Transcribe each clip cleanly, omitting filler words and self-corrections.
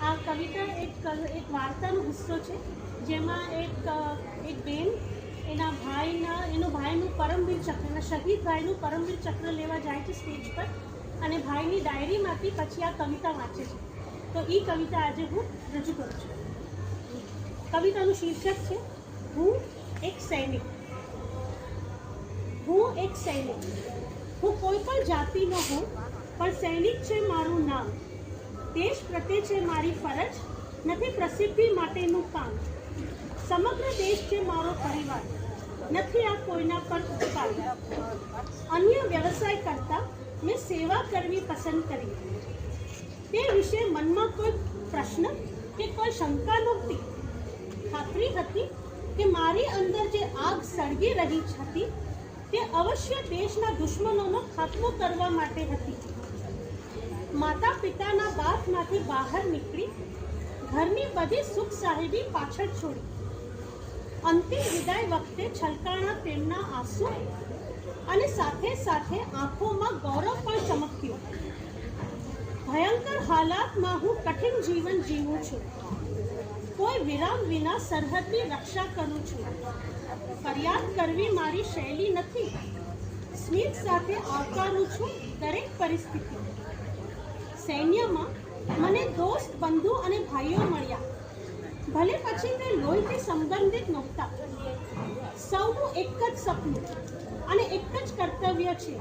આ કવિતા એક વાર્તાનો હિસ્સો છે, જેમાં એક બેન એના ભાઈનું પરમવીર ચક્ર, શહીદ ભાઈનું પરમવીર ચક્ર લેવા જાય છે સ્ટેજ પર, અને ભાઈની ડાયરીમાંથી પછી આ કવિતા વાંચે છે. તો એ કવિતા આજે હું રજૂ કરું છું. કવિતાનું શીર્ષક છે હું એક સૈનિક. હું એક સૈનિક. હું કોઈ પણ જાતિનો હું, પણ સૈનિક છે મારું નામ. દેશ પ્રત્યે છે મારી ફરજ, નથી પ્રસિદ્ધિ માટેનું કામ. સમગ્ર દેશ છે મારો પરિવાર, નથી આ કોઈના પર ઉપકાર. અન્ય વ્યવસાય કરતાં મેં સેવા કરવી પસંદ કરી. તે વિશે મનમાં કોઈ પ્રશ્ન કે કોઈ શંકા નહોતી. ખાતરી હતી કે મારી અંદર જે આગ સળગી રહી હતી તે અવશ્ય દેશના દુશ્મનોનો ખાત્મો કરવા માટે હતી. માતા પિતાના બાથમાંથી બહાર નીકળી ઘરની બધી સુખ સાહેબી પાછળ છોડી. અંતિમ વિદાય વખતે છલકાણા તેમના આંસુ, અને સાથે સાથે આંખોમાં ગૌરવ પણ ચમક્યું. ભયંકર હાલાતમાં હું કઠિન જીવન જીવું છું. કોઈ વિરામ વિના સરહદની રક્ષા કરું છું. ફરિયાદ કરવી મારી શૈલી નથી. સ્મિત સાથે આવકારું છું દરેક પરિસ્થિતિ. સૈન્યમાં મને દોસ્ત, બંધુ અને ભાઈઓ મળ્યા. ભલે પછી તે લોહીથી સંબંધિત નહોતા. સૌનું એક જ સપનું અને એક જ કર્તવ્ય છે.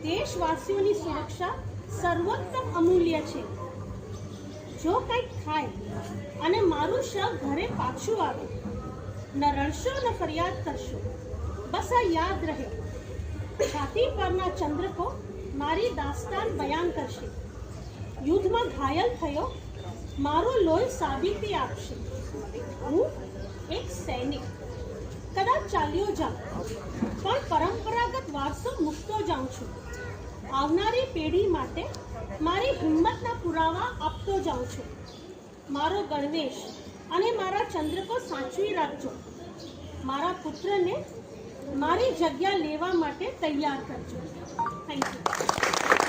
દેશવાસીઓની સુરક્ષા સર્વોત્તમ અમૂલ્ય છે. જો કંઈક થાય અને મારું શવ ઘરે પાછું આવે, ન રડશો ન ફરિયાદ કરશો. બસ આ યાદ રહે, છાતી પરના ચંદ્રકો મારી દાસ્તાન બયાન કરશે. યુદ્ધમાં ઘાયલ થયો, મારું લોહી સાબિતી આપશે. હું એક સૈનિક. કદાચ ચાલ્યો જાઉં, પણ પરંપરાગત વારસો મૂકતો જાઉં છું. આવનારી પેઢી માટે મારી હિંમતના પુરાવા આપતો જાઉં છું. મારો ગણવેશ અને મારા ચંદ્રકો સાચવી રાખજો. મારા પુત્રને મારી જગ્યા લેવા માટે તૈયાર કરજો. Thank you.